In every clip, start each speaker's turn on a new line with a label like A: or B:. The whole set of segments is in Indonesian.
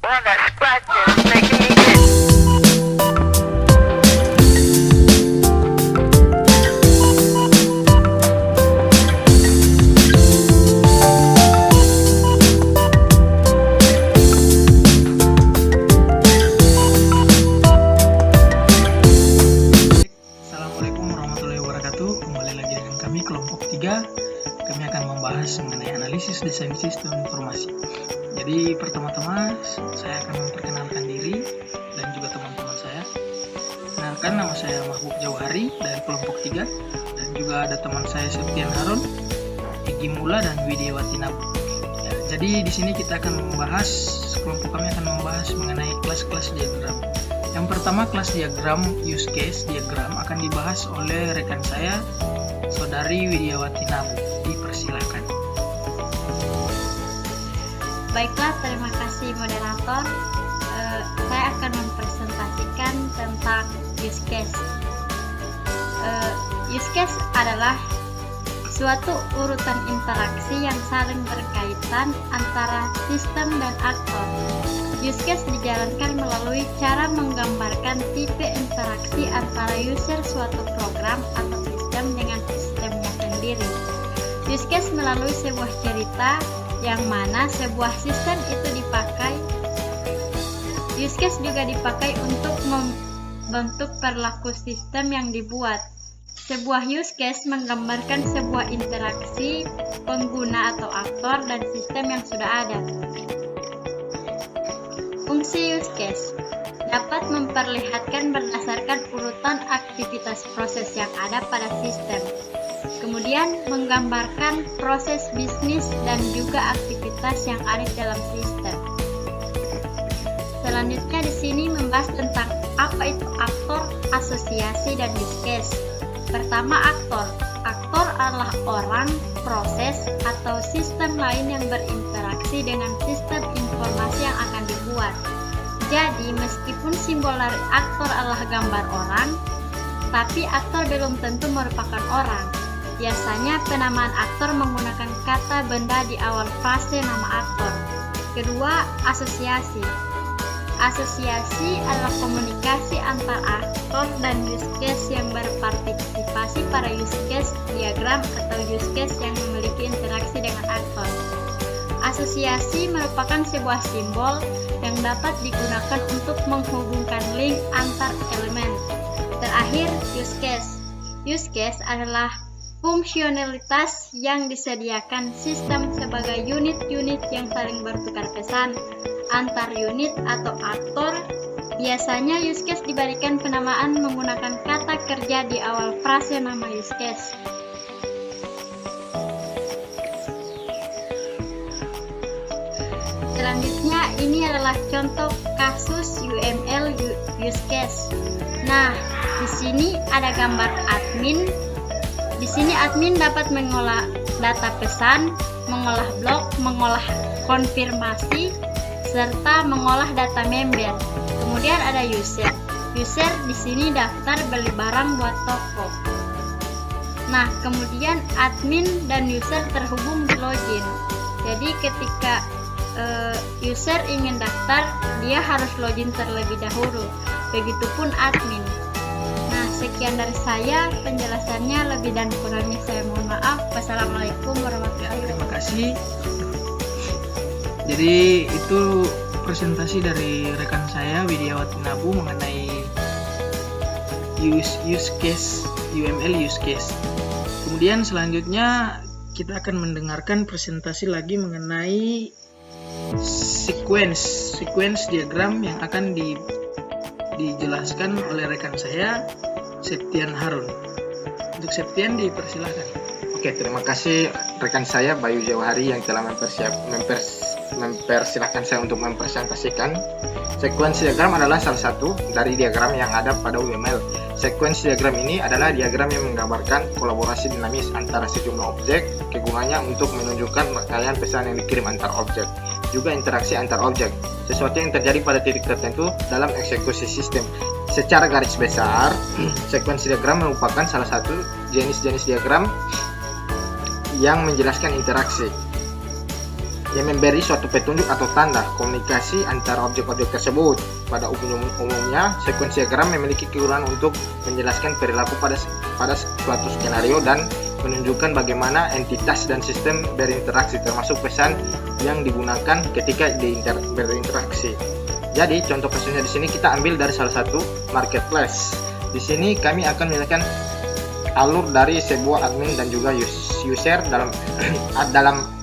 A: Well, that scratch is making me itch.
B: Assalamualaikum warahmatullahi wabarakatuh. Kembali lagi dengan kami kelompok 3. Kami akan membahas mengenai analisis desain sistem informasi. Jadi pertama-tama saya akan memperkenalkan diri dan juga teman-teman saya. Kenalkan, nama saya Mahbub Jauhari dari kelompok 3 dan juga ada teman saya Septian Harun, Igi Mula dan Widiawati Nabu. Ya, jadi di sini kita akan membahas, kelompok kami akan membahas mengenai kelas-kelas diagram. Yang pertama, kelas diagram use case diagram akan dibahas oleh rekan saya, Saudari Widiawati Nabu. Dipersilakan.
C: Baiklah, terima kasih moderator. Saya akan mempresentasikan tentang use case. Use case adalah suatu urutan interaksi yang saling berkaitan antara sistem dan aktor. Use case dijalankan melalui cara menggambarkan tipe interaksi antara user suatu program atau sistem dengan sistemnya sendiri. Use case melalui sebuah cerita yang mana sebuah sistem itu dipakai. Use case juga dipakai untuk membentuk perilaku sistem yang dibuat. Sebuah use case menggambarkan sebuah interaksi pengguna atau aktor dan sistem yang sudah ada. Fungsi use case dapat memperlihatkan berdasarkan urutan aktivitas proses yang ada pada sistem. Kemudian menggambarkan proses bisnis dan juga aktivitas yang ada dalam sistem. Selanjutnya di sini membahas tentang apa itu aktor, asosiasi, dan use case. Pertama, aktor. Aktor adalah orang, proses, atau sistem lain yang berinteraksi dengan sistem informasi yang akan dibuat. Jadi, meskipun simbol dari aktor adalah gambar orang, tapi aktor belum tentu merupakan orang. Biasanya penamaan aktor menggunakan kata benda di awal frase nama aktor. Kedua, asosiasi. Asosiasi adalah komunikasi antar aktor dan use case yang berpartisipasi pada use case diagram atau use case yang memiliki interaksi dengan aktor. Asosiasi merupakan sebuah simbol yang dapat digunakan untuk menghubungkan link antar elemen. Terakhir, use case. Use case adalah fungsionalitas yang disediakan sistem sebagai unit-unit yang saling bertukar pesan antar unit atau aktor. Biasanya use case diberikan penamaan menggunakan kata kerja di awal frase nama use case. Selanjutnya, ini adalah contoh kasus UML use case. Nah, di sini ada gambar admin. Di sini admin dapat mengolah data pesan, mengolah blok, mengolah konfirmasi, serta mengolah data member. Kemudian ada user. User di sini daftar beli barang buat toko. Nah, kemudian admin dan user terhubung di login. Jadi ketika user ingin daftar, dia harus login terlebih dahulu. Begitupun admin. Nah, sekian dari saya, penjelasannya. Lebih dan kurangnya saya mohon maaf. Wassalamualaikum warahmatullahi wabarakatuh.
B: Terima kasih. Jadi itu presentasi dari rekan saya Widiawati Nabu mengenai use case, UML use case. Kemudian selanjutnya kita akan mendengarkan presentasi lagi mengenai sequence diagram yang akan dijelaskan oleh rekan saya Septian Harun. Untuk Septian, dipersilakan.
D: Oke, terima kasih rekan saya Bayu Jauhari yang telah mempersilahkan saya untuk mempresentasikan. Sequence diagram adalah salah satu dari diagram yang ada pada UML. Sequence diagram ini adalah diagram yang menggambarkan kolaborasi dinamis antara sejumlah objek. Kegunaannya untuk menunjukkan rangkaian pesan yang dikirim antar objek, juga interaksi antar objek, sesuatu yang terjadi pada titik tertentu dalam eksekusi sistem. Secara garis besar, sequence diagram merupakan salah satu jenis-jenis diagram yang menjelaskan interaksi. yang memberi suatu petunjuk atau tanda komunikasi antara objek-objek tersebut. Pada umumnya, sekuensi diagram memiliki kekuatan untuk menjelaskan perilaku pada suatu skenario dan menunjukkan bagaimana entitas dan sistem berinteraksi, termasuk pesan yang digunakan ketika berinteraksi. Jadi, contoh kasusnya di sini kita ambil dari salah satu marketplace. Di sini kami akan menjelaskan alur dari sebuah admin dan juga user dalam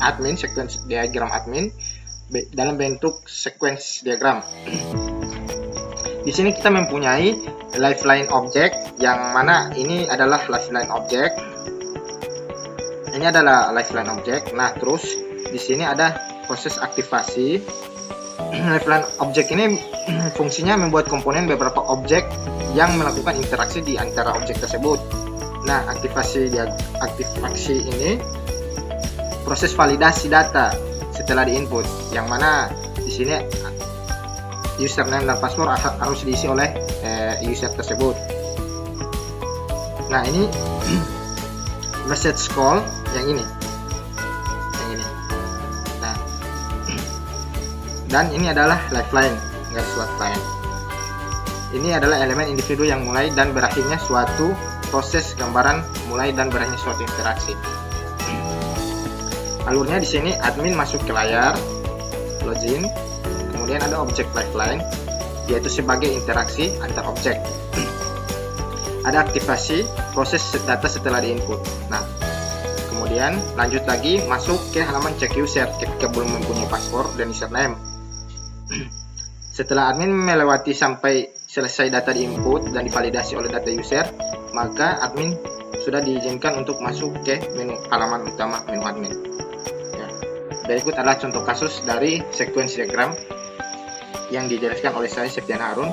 D: admin, sequence diagram admin dalam bentuk sequence diagram. Di sini kita mempunyai lifeline object, yang mana ini adalah lifeline object. Ini adalah lifeline object. Nah, terus di sini ada proses aktivasi. Lifeline object ini fungsinya membuat komponen beberapa objek yang melakukan interaksi di antara objek tersebut. Nah, aktivasi ini proses validasi data setelah diinput, yang mana di sini username dan password harus diisi oleh user tersebut. Nah, ini message call yang ini. Nah, dan ini adalah lifeline, garis lifeline. Ini adalah elemen individu yang mulai dan berakhirnya suatu proses gambaran, mulai dan berakhirnya suatu interaksi. Alurnya di sini admin masuk ke layar, login, kemudian ada objek lifeline, yaitu sebagai interaksi antar objek. Ada aktivasi proses data setelah diinput. Nah, kemudian lanjut lagi masuk ke halaman check user ketika belum mempunyai password dan username. Setelah admin melewati sampai selesai data diinput dan divalidasi oleh data user, maka admin sudah diizinkan untuk masuk ke menu halaman utama menu admin. Ya. Berikut adalah contoh kasus dari sequence diagram yang dijelaskan oleh saya, Septian Harun.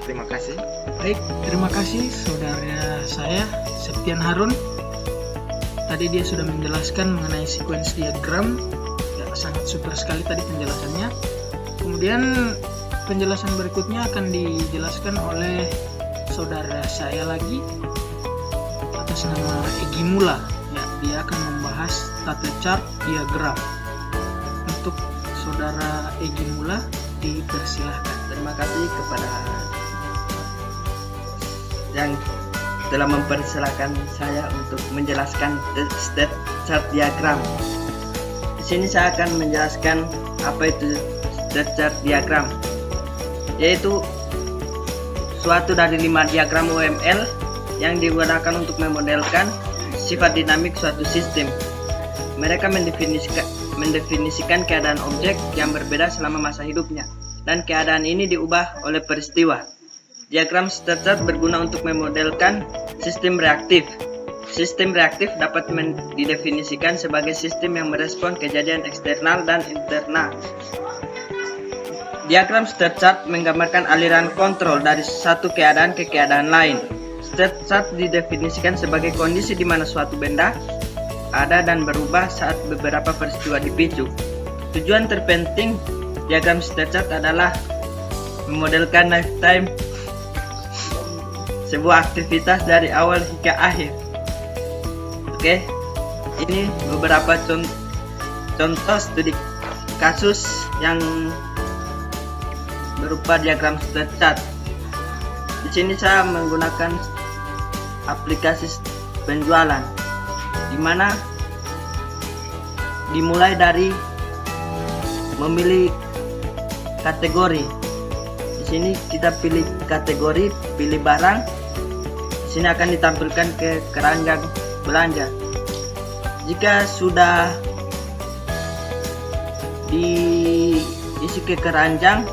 D: Terima kasih.
B: Baik, terima kasih saudara saya, Septian Harun. Tadi dia sudah menjelaskan mengenai sequence diagram. Ya, sangat super sekali tadi penjelasannya. Kemudian penjelasan berikutnya akan dijelaskan oleh saudara saya lagi atas nama Egi Mula. Ya, dia akan membahas tata chart diagram. Untuk saudara Egi Mula dipersilahkan.
E: Terima kasih kepada yang telah mempersilahkan saya untuk menjelaskan state chart diagram. Di sini saya akan menjelaskan apa itu state chart diagram, yaitu suatu dari 5 diagram UML yang digunakan untuk memodelkan sifat dinamik suatu sistem. Mereka mendefinisikan keadaan objek yang berbeda selama masa hidupnya, dan keadaan ini diubah oleh peristiwa. Diagram state chart berguna untuk memodelkan sistem reaktif. Sistem reaktif dapat didefinisikan sebagai sistem yang merespon kejadian eksternal dan internal. Diagram state chart menggambarkan aliran kontrol dari satu keadaan ke keadaan lain. State chart didefinisikan sebagai kondisi di mana suatu benda ada dan berubah saat beberapa peristiwa dipicu. Tujuan terpenting diagram state chart adalah memodelkan lifetime sebuah aktivitas dari awal hingga akhir. Oke, ini beberapa contoh studi kasus yang berupa diagram state chart. Di sini saya menggunakan aplikasi penjualan, di mana dimulai dari memilih kategori. Di sini kita pilih kategori, pilih barang. Di sini akan ditampilkan ke keranjang belanja. Jika sudah diisi ke keranjang,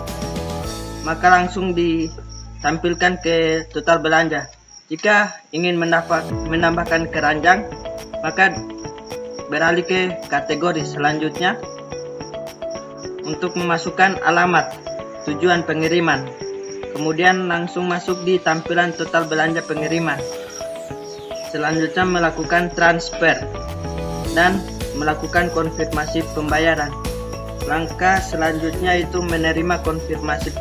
E: maka langsung ditampilkan ke total belanja. Jika ingin menambahkan keranjang, maka beralih ke kategori selanjutnya untuk memasukkan alamat tujuan pengiriman. Kemudian langsung masuk di tampilan total belanja pengiriman. Selanjutnya melakukan transfer dan melakukan konfirmasi pembayaran. Langkah selanjutnya itu menerima konfirmasi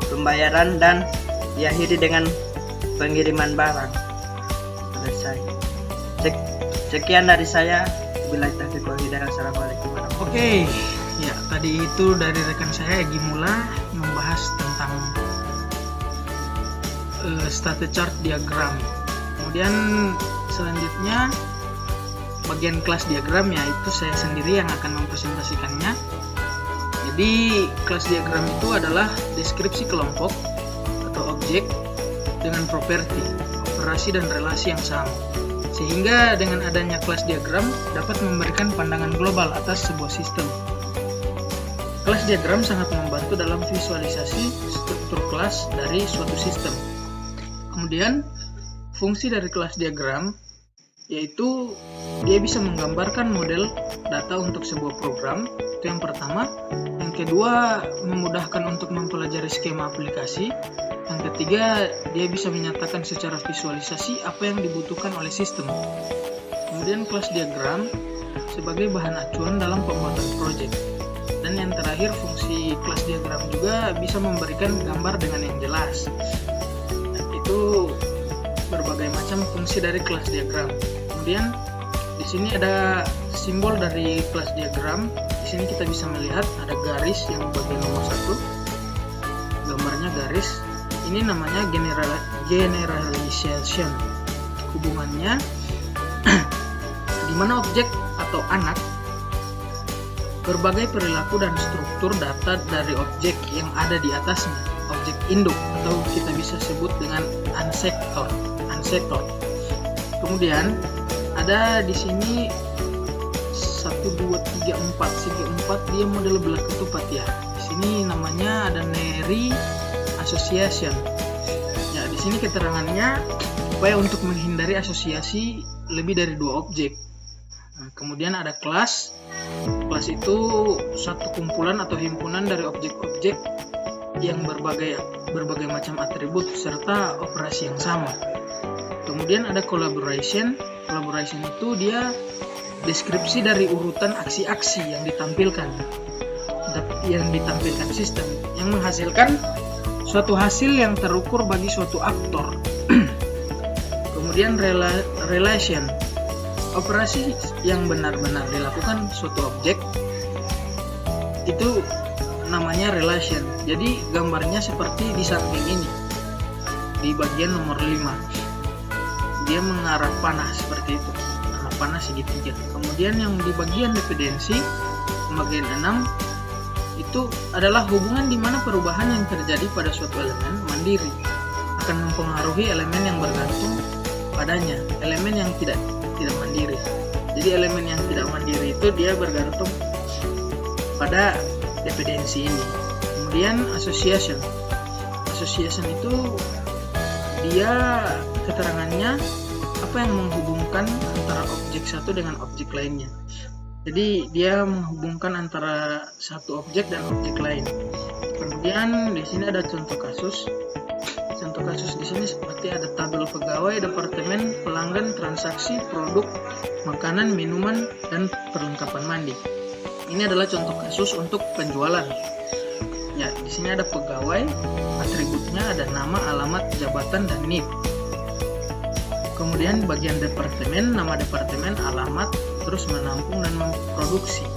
E: pembayaran dan diakhiri dengan pengiriman barang. Selesai. Sekian dari saya. Bila share. Assalamualaikum warahmatullahi
B: Oke, ya tadi itu dari rekan saya Egi Mula membahas tentang state chart diagram. Kemudian selanjutnya bagian kelas diagram, ya itu saya sendiri yang akan mempresentasikannya. Jadi kelas diagram itu adalah deskripsi kelompok atau objek dengan properti, operasi dan relasi yang sama. Sehingga dengan adanya kelas diagram dapat memberikan pandangan global atas sebuah sistem. Kelas diagram sangat membantu dalam visualisasi struktur kelas dari suatu sistem. Kemudian fungsi dari kelas diagram yaitu dia bisa menggambarkan model data untuk sebuah program, itu yang pertama. Yang kedua, memudahkan untuk mempelajari skema aplikasi. Yang ketiga, dia bisa menyatakan secara visualisasi apa yang dibutuhkan oleh sistem. Kemudian kelas diagram sebagai bahan acuan dalam pembuatan proyek. Dan yang terakhir, fungsi kelas diagram juga bisa memberikan gambar dengan yang jelas. Itu berbagai macam fungsi dari kelas diagram. Kemudian di sini ada simbol dari kelas diagram. Di sini kita bisa melihat ada garis yang bagian nomor 1. Gambarnya garis. Ini namanya generalization. Hubungannya di mana objek atau anak berbagai perilaku dan struktur data dari objek yang ada di atasnya, objek induk atau kita bisa sebut dengan ancestor. Kemudian ada di sini 1, 2, 3, 4. Segi 4 dia model belah ketupat ya. Di sini namanya ada Neri Association. Ya, di sini keterangannya upaya untuk menghindari asosiasi lebih dari 2 objek. Nah, kemudian ada kelas. Kelas itu satu kumpulan atau himpunan dari objek-objek yang berbagai macam atribut serta operasi yang sama. Kemudian ada collaboration. Collaboration itu dia deskripsi dari urutan aksi-aksi yang ditampilkan sistem yang menghasilkan suatu hasil yang terukur bagi suatu aktor. Kemudian relation, operasi yang benar-benar dilakukan suatu objek itu namanya relation. Jadi gambarnya seperti di samping ini di bagian nomor 5. Dia mengarah panah seperti itu, arah panah segitiga. Kemudian yang di bagian dependensi, bagian 6 itu adalah hubungan di mana perubahan yang terjadi pada suatu elemen mandiri akan mempengaruhi elemen yang bergantung padanya, elemen yang tidak mandiri. Jadi elemen yang tidak mandiri itu dia bergantung pada dependensi ini. Kemudian association itu dia keterangannya apa yang menghubungkan antara objek satu dengan objek lainnya. Jadi dia menghubungkan antara satu objek dan objek lain. Kemudian di sini ada contoh kasus. Contoh kasus di sini seperti ada tabel pegawai, departemen, pelanggan, transaksi, produk, makanan, minuman, dan perlengkapan mandi. Ini adalah contoh kasus untuk penjualan. Ya, di sini ada pegawai, atributnya ada nama, alamat, jabatan, dan NIP. Kemudian bagian departemen, nama departemen, alamat, terus menampung dan memproduksi.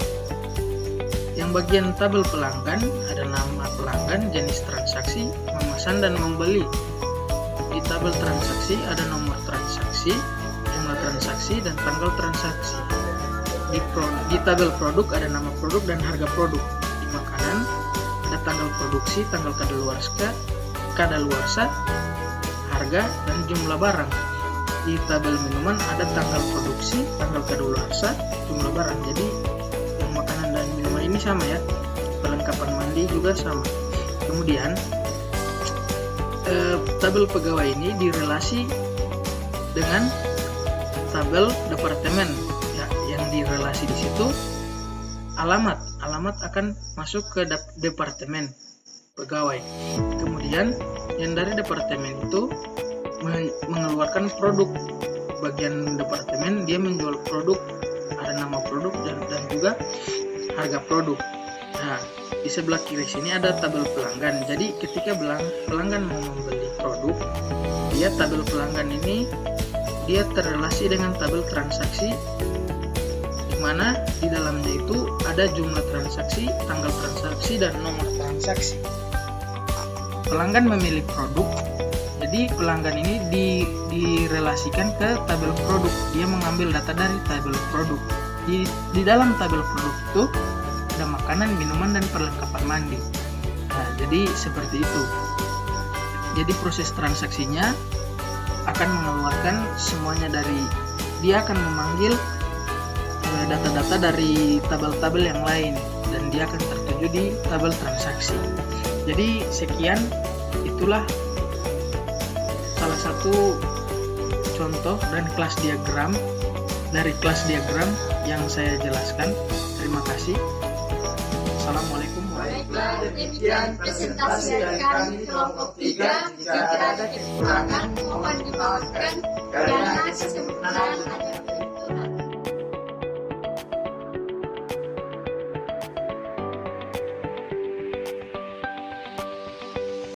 B: Yang bagian tabel pelanggan ada nama pelanggan, jenis transaksi, memesan dan membeli. Di tabel transaksi ada nomor transaksi, jumlah transaksi, dan tanggal transaksi. Di tabel produk ada nama produk dan harga produk. Di makanan ada tanggal produksi, tanggal kadaluarsa, harga, dan jumlah barang. Di tabel minuman ada tanggal produksi, tanggal kadaluarsa, jumlah barang. Jadi yang makanan dan minuman ini sama ya. Perlengkapan mandi juga sama. Kemudian tabel pegawai ini direlasi dengan tabel departemen ya, yang direlasi di situ alamat akan masuk ke departemen pegawai. Kemudian yang dari departemen itu mengeluarkan produk. Bagian departemen dia menjual produk, ada nama produk dan juga harga produk. Nah, di sebelah kiri sini ada tabel pelanggan. Jadi ketika pelanggan mau membeli produk, dia tabel pelanggan ini dia terrelasi dengan tabel transaksi, di mana di dalamnya itu ada jumlah transaksi, tanggal transaksi, dan nomor transaksi. Pelanggan memilih produk, jadi pelanggan ini direlasikan ke tabel produk. Dia mengambil data dari tabel produk. Di dalam tabel produk itu ada makanan, minuman, dan perlengkapan mandi. Nah, jadi seperti itu. Jadi proses transaksinya akan mengeluarkan semuanya dari, dia akan memanggil data-data dari tabel-tabel yang lain, dan dia akan tertuju di tabel transaksi. Jadi sekian, itulah salah satu contoh dan kelas diagram dari kelas diagram yang saya jelaskan. Terima kasih. Assalamualaikum warahmatullahi wabarakatuh.
C: Demikian presentasi dari kami kelompok 3. Jika ada kekurangan mohon dimaafkan karena kesempurnaan ada